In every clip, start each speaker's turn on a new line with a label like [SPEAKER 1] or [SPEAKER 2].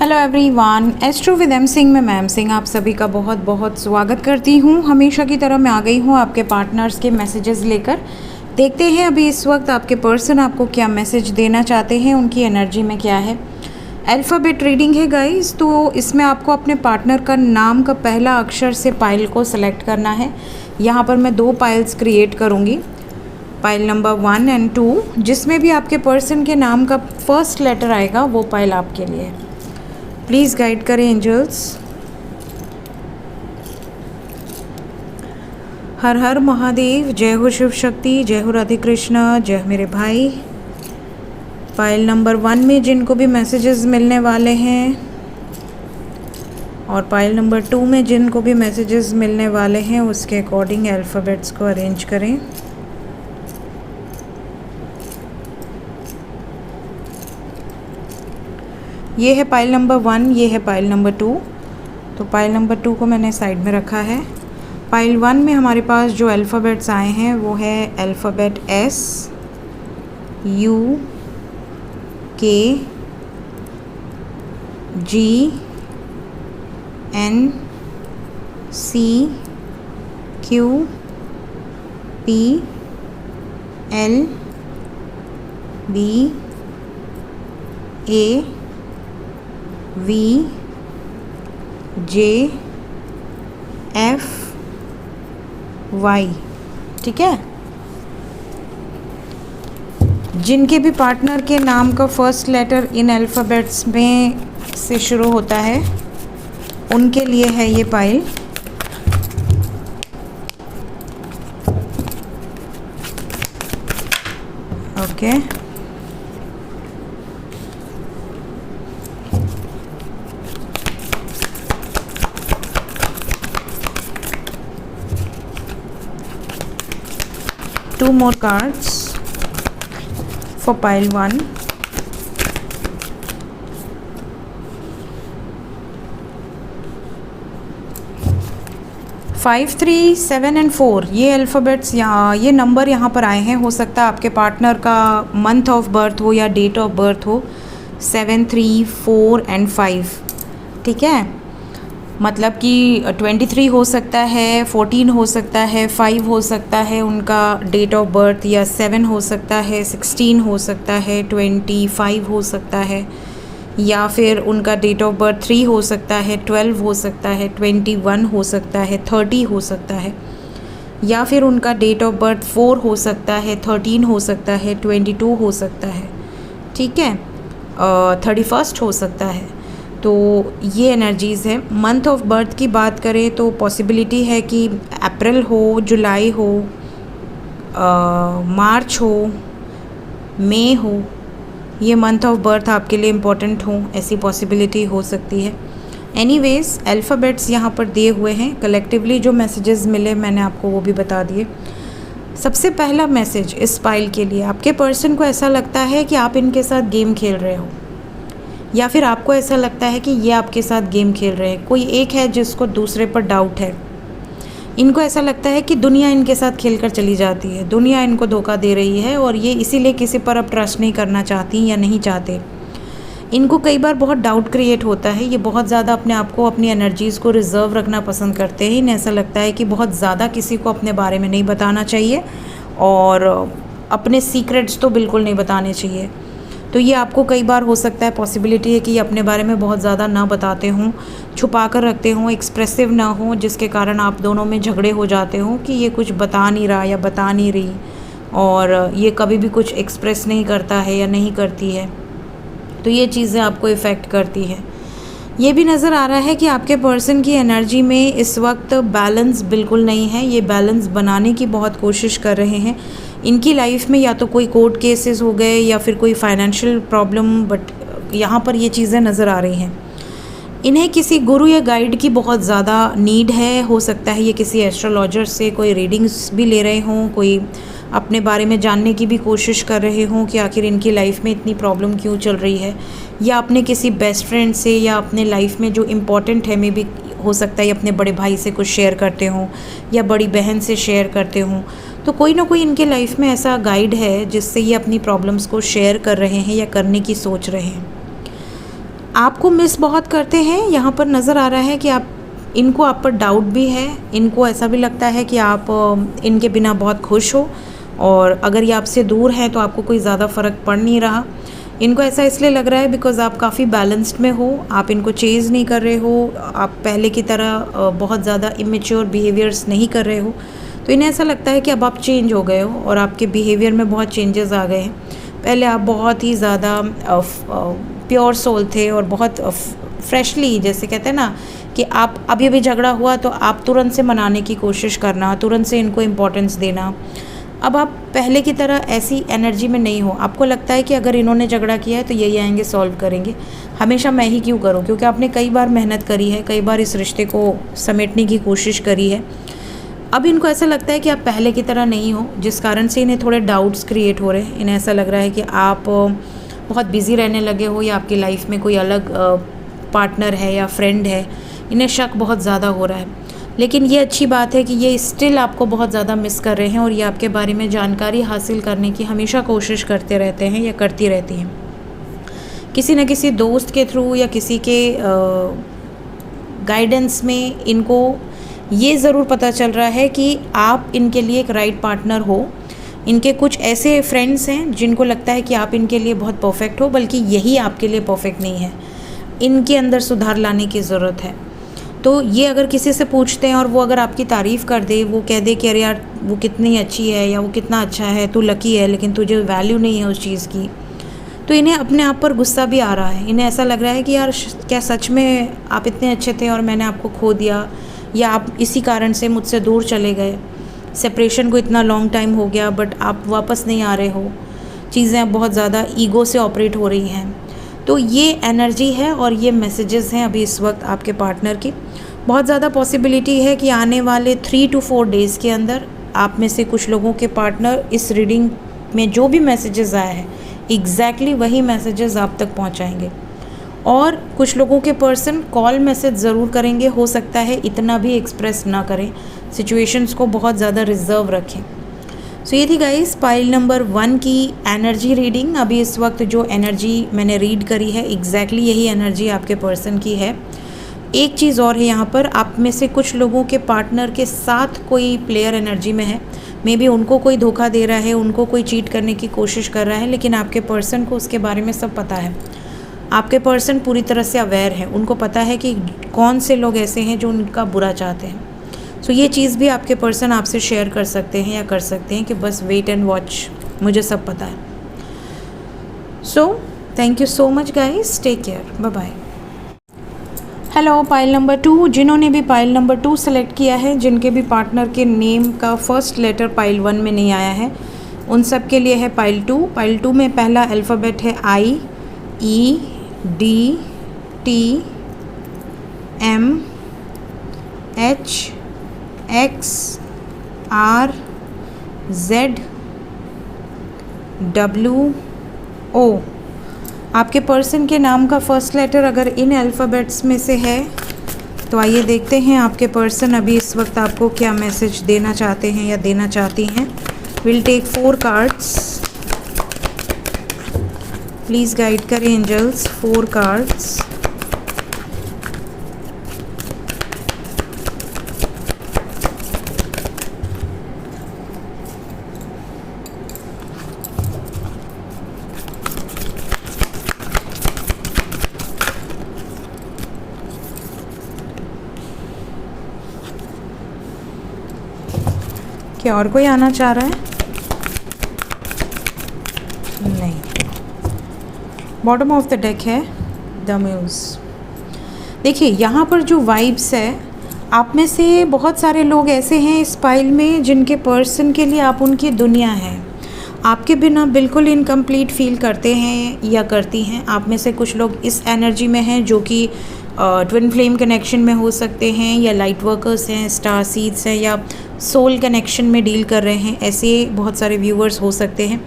[SPEAKER 1] Hello everyone, astro with M Singh में ma'am Singh आप सभी का बहुत बहुत स्वागत करती हूँ। हमेशा की तरह मैं आ गई हूँ आपके पार्टनर्स के मैसेजेस लेकर। देखते हैं अभी इस वक्त आपके पर्सन आपको क्या मैसेज देना चाहते हैं, उनकी एनर्जी में क्या है। अल्फ़ाबेट रीडिंग है गाइस, तो इसमें आपको अपने पार्टनर का नाम का पहला अक्षर से पाइल को सेलेक्ट करना है। यहाँ पर मैं 2 पाइल्स क्रिएट करूँगी, पाइल नंबर 1 एंड 2। जिसमें भी आपके पर्सन के नाम का फर्स्ट लेटर आएगा वो पाइल आपके लिए है। प्लीज़ गाइड करें एंजल्स। हर हर महादेव, जय हो शिव शक्ति, जय हो राधे कृष्ण, जय हो मेरे भाई। फाइल नंबर 1 में जिनको भी मैसेजेस मिलने वाले हैं और फाइल नंबर 2 में जिनको भी मैसेजेस मिलने वाले हैं उसके अकॉर्डिंग अल्फ़ाबेट्स को अरेंज करें। ये है पाइल नंबर 1, ये है पाइल नंबर 2। तो पाइल नंबर 2 को मैंने साइड में रखा है। पाइल 1 में हमारे पास जो अल्फ़ाबेट्स आए हैं वो है alphabet S, U, K, G, N, C, Q, P, L, B, A, V, J, F, Y। ठीक है। जिनके भी पार्टनर के नाम का फर्स्ट लेटर इन अल्फ़ाबेट्स में से शुरू होता है उनके लिए है ये pile. Okay, two more cards for pile 1. Five, 3, 7 and 4 ये अल्फ़ाबेट्स ये नंबर यहाँ पर आए हैं। हो सकता है आपके पार्टनर का मंथ ऑफ बर्थ हो या डेट ऑफ बर्थ हो 7, 3, 4 एंड 5। ठीक है, मतलब कि 23 हो सकता है, 14 हो सकता है, 5 हो सकता है उनका डेट ऑफ बर्थ, या 7 हो सकता है, 16 हो सकता है, 25 हो सकता है, या फिर उनका डेट ऑफ बर्थ 3 हो सकता है, 12 हो सकता है, 21 हो सकता है, 30 हो सकता है, या फिर उनका डेट ऑफ बर्थ 4 हो सकता है, 13 हो सकता है, 22 हो सकता है। ठीक है, 31 हो सकता है। तो ये एनर्जीज़ है। मंथ ऑफ बर्थ की बात करें तो पॉसिबिलिटी है कि अप्रैल हो, जुलाई हो, मार्च हो, मई हो, ये मंथ ऑफ बर्थ आपके लिए इम्पोर्टेंट हो, ऐसी पॉसिबिलिटी हो सकती है। एनीवेज़ अल्फ़ाबेट्स यहाँ पर दिए हुए हैं। कलेक्टिवली जो मैसेजेस मिले मैंने आपको वो भी बता दिए। सबसे पहला मैसेज इस पाइल के लिए, आपके पर्सन को ऐसा लगता है कि आप इनके साथ गेम खेल रहे हो, या फिर आपको ऐसा लगता है कि ये आपके साथ गेम खेल रहे हैं। कोई एक है जिसको दूसरे पर डाउट है। इनको ऐसा लगता है कि दुनिया इनके साथ खेलकर चली जाती है, दुनिया इनको धोखा दे रही है, और ये इसीलिए किसी पर अब ट्रस्ट नहीं करना चाहती या नहीं चाहते। इनको कई बार बहुत डाउट क्रिएट होता है। ये बहुत ज़्यादा अपने आप को, अपनी एनर्जीज़ को रिज़र्व रखना पसंद करते हैं। इन्हें ऐसा लगता है कि बहुत ज़्यादा किसी को अपने बारे में नहीं बताना चाहिए, और अपने सीक्रेट्स तो बिल्कुल नहीं बताने चाहिए। तो ये आपको कई बार हो सकता है, पॉसिबिलिटी है कि ये अपने बारे में बहुत ज़्यादा ना बताते हों, छुपा कर रखते हों, एक्सप्रेसिव ना हो, जिसके कारण आप दोनों में झगड़े हो जाते हों कि ये कुछ बता नहीं रहा या बता नहीं रही, और ये कभी भी कुछ एक्सप्रेस नहीं करता है या नहीं करती है। तो ये चीज़ें आपको इफ़ेक्ट करती हैं। ये भी नज़र आ रहा है कि आपके पर्सन की एनर्जी में इस वक्त बैलेंस बिल्कुल नहीं है। ये बैलेंस बनाने की बहुत कोशिश कर रहे हैं। इनकी लाइफ में या तो कोई कोर्ट केसेस हो गए या फिर कोई फाइनेंशियल प्रॉब्लम, बट यहाँ पर ये चीज़ें नज़र आ रही हैं। इन्हें किसी गुरु या गाइड की बहुत ज़्यादा नीड है। हो सकता है ये किसी एस्ट्रोलॉजर से कोई रीडिंग्स भी ले रहे हों, कोई अपने बारे में जानने की भी कोशिश कर रहे हों कि आखिर इनकी लाइफ में इतनी प्रॉब्लम क्यों चल रही है, या अपने किसी बेस्ट फ्रेंड से या अपने लाइफ में जो इम्पोर्टेंट है, मे बी हो सकता है अपने बड़े भाई से कुछ शेयर करते हों या बड़ी बहन से शेयर करते हों। तो कोई ना कोई इनके लाइफ में ऐसा गाइड है जिससे ये अपनी प्रॉब्लम्स को शेयर कर रहे हैं या करने की सोच रहे हैं। आपको मिस बहुत करते हैं। यहाँ पर नज़र आ रहा है कि इनको आप पर डाउट भी है, इनको ऐसा भी लगता है कि आप इनके बिना बहुत खुश हो, और अगर ये आपसे दूर हैं तो आपको कोई ज़्यादा फ़र्क पड़ नहीं रहा। इनको ऐसा इसलिए लग रहा है बिकॉज़ आप काफ़ी बैलेंस्ड में हो, आप इनको चेज़ नहीं कर रहे हो, आप पहले की तरह बहुत ज़्यादा इमेच्योर बिहेवियर्स नहीं कर रहे हो। तो इन्हें ऐसा लगता है कि अब आप चेंज हो गए हो और आपके बिहेवियर में बहुत चेंजेस आ गए हैं। पहले आप बहुत ही ज़्यादा प्योर सोल थे और बहुत फ्रेशली, जैसे कहते हैं ना कि आप अभी अभी झगड़ा हुआ तो आप तुरंत से मनाने की कोशिश करना, तुरंत से इनको इम्पोर्टेंस देना। अब आप पहले की तरह ऐसी एनर्जी में नहीं हो। आपको लगता है कि अगर इन्होंने झगड़ा किया है तो यही आएंगे सॉल्व करेंगे, हमेशा मैं ही क्यों करूं, क्योंकि आपने कई बार मेहनत करी है, कई बार इस रिश्ते को समेटने की कोशिश करी है। अब इनको ऐसा लगता है कि आप पहले की तरह नहीं हो, जिस कारण से इन्हें थोड़े डाउट्स क्रिएट हो रहे हैं। इन्हें ऐसा लग रहा है कि आप बहुत बिज़ी रहने लगे हो या आपकी लाइफ में कोई अलग पार्टनर है या फ्रेंड है। इन्हें शक बहुत ज़्यादा हो रहा है, लेकिन ये अच्छी बात है कि ये स्टिल आपको बहुत ज़्यादा मिस कर रहे हैं और ये आपके बारे में जानकारी हासिल करने की हमेशा कोशिश करते रहते हैं या करती रहती हैं। किसी न किसी दोस्त के थ्रू या किसी के गाइडेंस में इनको ये ज़रूर पता चल रहा है कि आप इनके लिए एक राइट पार्टनर हो। इनके कुछ ऐसे फ्रेंड्स हैं जिनको लगता है कि आप इनके लिए बहुत परफेक्ट हो, बल्कि यही आपके लिए परफेक्ट नहीं है, इनके अंदर सुधार लाने की ज़रूरत है। तो ये अगर किसी से पूछते हैं और वो अगर आपकी तारीफ़ कर दे, वो कह दे कि अरे यार वो कितनी अच्छी है या वो कितना अच्छा है, तू लकी है, लेकिन तुझे वैल्यू नहीं है उस चीज़ की, तो इन्हें अपने आप पर गुस्सा भी आ रहा है। इन्हें ऐसा लग रहा है कि यार क्या सच में आप इतने अच्छे थे और मैंने आपको खो दिया, या आप इसी कारण से मुझसे दूर चले गए, सेपरेशन को इतना लॉन्ग टाइम हो गया बट आप वापस नहीं आ रहे हो, चीज़ें अब बहुत ज़्यादा ईगो से ऑपरेट हो रही हैं। तो ये एनर्जी है और ये मैसेजेस हैं अभी इस वक्त आपके पार्टनर की। बहुत ज़्यादा पॉसिबिलिटी है कि आने वाले 3 to 4 डेज़ के अंदर आप में से कुछ लोगों के पार्टनर इस रीडिंग में जो भी मैसेजेस आए हैं एग्जैक्टली वही मैसेजेस आप तक पहुंचाएंगे। और कुछ लोगों के पर्सन कॉल मैसेज ज़रूर करेंगे, हो सकता है इतना भी एक्सप्रेस ना करें, सिचुएशंस को बहुत ज़्यादा रिजर्व रखें। सो ये थी गाइस पाइल नंबर 1 की एनर्जी रीडिंग। अभी इस वक्त जो एनर्जी मैंने रीड करी है एग्जैक्टली यही एनर्जी आपके पर्सन की है। एक चीज़ और है, यहाँ पर आप में से कुछ लोगों के पार्टनर के साथ कोई प्लेयर एनर्जी में है। मे बी उनको कोई धोखा दे रहा है, उनको कोई चीट करने की कोशिश कर रहा है, लेकिन आपके पर्सन को उसके बारे में सब पता है। आपके पर्सन पूरी तरह से अवेयर है, उनको पता है कि कौन से लोग ऐसे हैं जो उनका बुरा चाहते हैं। सो ये चीज़ भी आपके पर्सन आपसे शेयर कर सकते हैं या कर सकते हैं कि बस वेट एंड वॉच, मुझे सब पता है। So thank you so much guys, take care, bye bye. Hello pile number 2, जिन्होंने भी पाइल नंबर 2 सेलेक्ट किया है, जिनके भी पार्टनर के नेम का फर्स्ट लेटर पाइल 1 में नहीं आया है, उन सब के लिए है पाइल 2। पाइल 2 में पहला अल्फ़ाबेट है I, E, D, T, M, H, X, R, Z, W, O। आपके पर्सन के नाम का फर्स्ट लेटर अगर इन अल्फ़ाबेट्स में से है तो आइए देखते हैं आपके पर्सन अभी इस वक्त आपको क्या मैसेज देना चाहते हैं या देना चाहती हैं। Will take 4 cards, please guide करें एंजल्स। 4 कार्ड्स। क्या और कोई आना चाह रहा है? नहीं। बॉटम ऑफ द डेक है द म्यूज़। देखिए यहाँ पर जो वाइब्स है, आप में से बहुत सारे लोग ऐसे हैं इस पाइल में जिनके पर्सन के लिए आप उनकी दुनिया है, आपके बिना बिल्कुल इनकम्प्लीट फील करते हैं या करती हैं। आप में से कुछ लोग इस एनर्जी में हैं जो कि ट्विन फ्लेम कनेक्शन में हो सकते हैं, या लाइट वर्कर्स हैं, स्टार सीड्स हैं, या सोल कनेक्शन में डील कर रहे हैं। ऐसे बहुत सारे व्यूवर्स हो सकते हैं।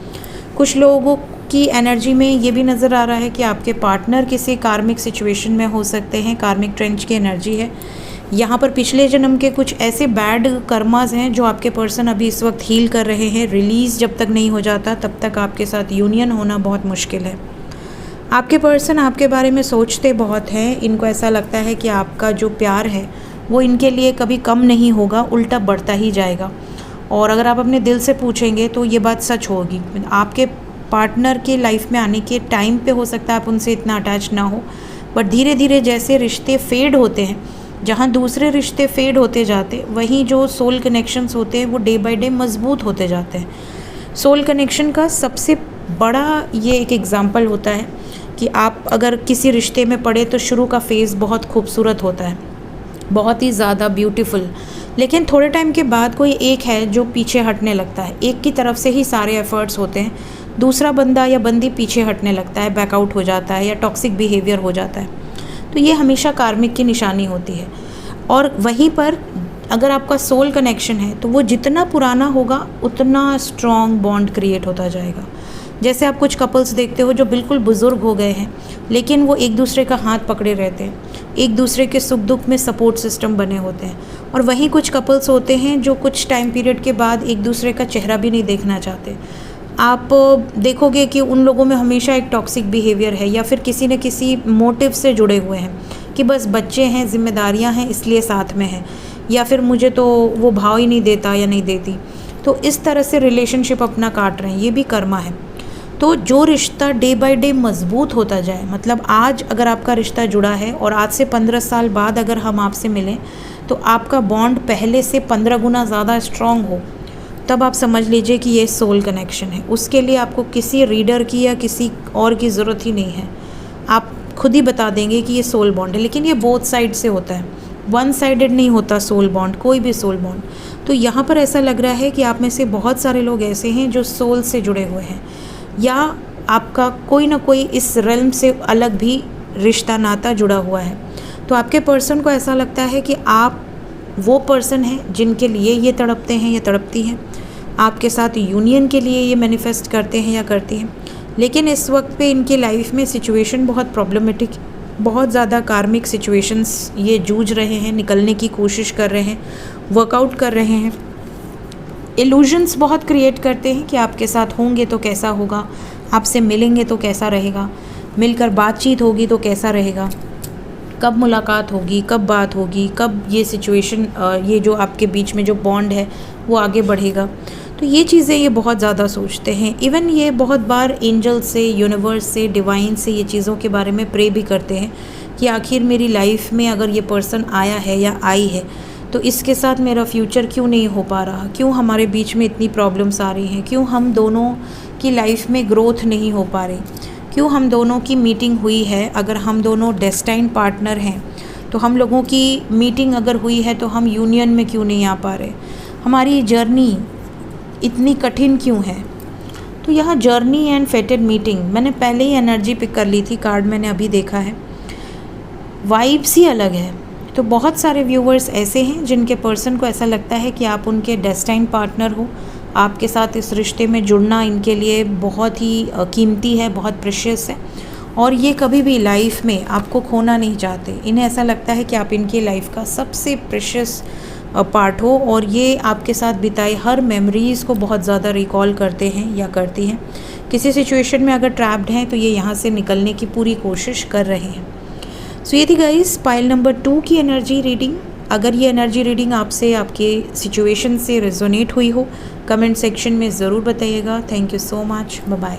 [SPEAKER 1] कुछ लोगों की एनर्जी में ये भी नज़र आ रहा है कि आपके पार्टनर किसी कार्मिक सिचुएशन में हो सकते हैं, कार्मिक ट्रेंच की एनर्जी है। यहाँ पर पिछले जन्म के कुछ ऐसे बैड कर्मास हैं जो आपके पर्सन अभी इस वक्त हील कर रहे हैं। रिलीज़ जब तक नहीं हो जाता तब तक आपके साथ यूनियन होना बहुत मुश्किल है। आपके पर्सन आपके बारे में सोचते बहुत हैं, इनको ऐसा लगता है कि आपका जो प्यार है वो इनके लिए कभी कम नहीं होगा, उल्टा बढ़ता ही जाएगा। और अगर आप अपने दिल से पूछेंगे तो ये बात सच होगी। आपके पार्टनर के लाइफ में आने के टाइम पे हो सकता है आप उनसे इतना अटैच ना हो, बट धीरे धीरे जैसे रिश्ते फेड होते हैं, जहाँ दूसरे रिश्ते फेड होते जाते, वहीं जो सोल कनेक्शंस होते हैं वो डे बाय डे मजबूत होते जाते हैं। सोल कनेक्शन का सबसे बड़ा ये एक एग्ज़ाम्पल होता है कि आप अगर किसी रिश्ते में पड़े तो शुरू का फेज़ बहुत खूबसूरत होता है, बहुत ही ज़्यादा ब्यूटीफुल, लेकिन थोड़े टाइम के बाद कोई एक है जो पीछे हटने लगता है। एक की तरफ से ही सारे एफ़र्ट्स होते हैं, दूसरा बंदा या बंदी पीछे हटने लगता है, बैकआउट हो जाता है या टॉक्सिक बिहेवियर हो जाता है। तो ये हमेशा कार्मिक की निशानी होती है। और वहीं पर अगर आपका सोल कनेक्शन है तो वो जितना पुराना होगा उतना स्ट्रॉन्ग बॉन्ड क्रिएट होता जाएगा। जैसे आप कुछ कपल्स देखते हो जो बिल्कुल बुज़ुर्ग हो गए हैं, लेकिन वो एक दूसरे का हाथ पकड़े रहते हैं, एक दूसरे के सुख दुख में सपोर्ट सिस्टम बने होते हैं। और वहीं कुछ कपल्स होते हैं जो कुछ टाइम पीरियड के बाद एक दूसरे का चेहरा भी नहीं देखना चाहते। आप देखोगे कि उन लोगों में हमेशा एक टॉक्सिक बिहेवियर है, या फिर किसी न किसी मोटिव से जुड़े हुए हैं कि बस बच्चे हैं, जिम्मेदारियां हैं, इसलिए साथ में हैं, या फिर मुझे तो वो भाव ही नहीं देता या नहीं देती। तो इस तरह से रिलेशनशिप अपना काट रहे हैं, ये भी कर्मा है। तो जो रिश्ता डे बाय डे मजबूत होता जाए, मतलब आज अगर आपका रिश्ता जुड़ा है और आज से 15 साल बाद अगर हम आपसे मिलें तो आपका बॉन्ड पहले से 15 गुना ज़्यादा स्ट्रॉन्ग हो, तब आप समझ लीजिए कि ये सोल कनेक्शन है। उसके लिए आपको किसी रीडर की या किसी और की ज़रूरत ही नहीं है, आप खुद ही बता देंगे कि ये सोल बॉन्ड है। लेकिन ये बोथ साइड से होता है, वन साइडेड नहीं होता सोल बॉन्ड, कोई भी सोल बॉन्ड। तो यहाँ पर ऐसा लग रहा है कि आप में से बहुत सारे लोग ऐसे हैं जो सोल से जुड़े हुए हैं, या आपका कोई ना कोई इस रेल्म से अलग भी रिश्ता नाता जुड़ा हुआ है। तो आपके पर्सन को ऐसा लगता है कि आप वो पर्सन हैं जिनके लिए ये तड़पते हैं या तड़पती हैं, आपके साथ यूनियन के लिए ये मैनिफेस्ट करते हैं या करती हैं। लेकिन इस वक्त पे इनके लाइफ में सिचुएशन बहुत प्रॉब्लमेटिक, बहुत ज़्यादा कार्मिक सिचुएशंस ये जूझ रहे हैं, निकलने की कोशिश कर रहे हैं, वर्कआउट कर रहे हैं। इल्यूजन्स बहुत क्रिएट करते हैं कि आपके साथ होंगे तो कैसा होगा, आपसे मिलेंगे तो कैसा रहेगा, मिलकर बातचीत होगी तो कैसा रहेगा, कब मुलाकात होगी, कब बात होगी, कब ये सिचुएशन, ये जो आपके बीच में जो बॉन्ड है वो आगे बढ़ेगा। तो ये चीज़ें ये बहुत ज़्यादा सोचते हैं। इवन ये बहुत बार एंजल से, यूनिवर्स से, डिवाइन से ये चीज़ों के बारे में प्रे भी करते हैं कि आखिर मेरी लाइफ में अगर ये पर्सन आया है या आई है तो इसके साथ मेरा फ्यूचर क्यों नहीं हो पा रहा, क्यों हमारे बीच में इतनी प्रॉब्लम्स आ रही हैं, क्यों हम दोनों की लाइफ में ग्रोथ नहीं हो पा रही, क्यों हम दोनों की मीटिंग हुई है, अगर हम दोनों डेस्टाइन पार्टनर हैं तो हम लोगों की मीटिंग अगर हुई है तो हम यूनियन में क्यों नहीं आ पा रहे, हमारी जर्नी इतनी कठिन क्यों है। तो यहाँ जर्नी एंड फेटेड मीटिंग, मैंने पहले ही एनर्जी पिक कर ली थी, कार्ड मैंने अभी देखा है, वाइब्स ही अलग है। तो बहुत सारे व्यूवर्स ऐसे हैं जिनके पर्सन को ऐसा लगता है कि आप उनके डेस्टाइन पार्टनर हो, आपके साथ इस रिश्ते में जुड़ना इनके लिए बहुत ही कीमती है, बहुत प्रेशियस है, और ये कभी भी लाइफ में आपको खोना नहीं चाहते। इन्हें ऐसा लगता है कि आप इनकी लाइफ का सबसे प्रेशियस पार्ट हो, और ये आपके साथ बिताई हर मेमोरीज़ को बहुत ज़्यादा रिकॉल करते हैं या करती हैं। किसी सिचुएशन में अगर ट्रैप्ड हैं तो ये यहाँ से निकलने की पूरी कोशिश कर रहे हैं। सो ये थी गाइस पाइल नंबर 2 की एनर्जी रीडिंग। अगर ये एनर्जी रीडिंग आपसे, आपके सिचुएशन से रेजोनेट हुई हो, कमेंट सेक्शन में ज़रूर बताइएगा। Thank you so much, bye bye.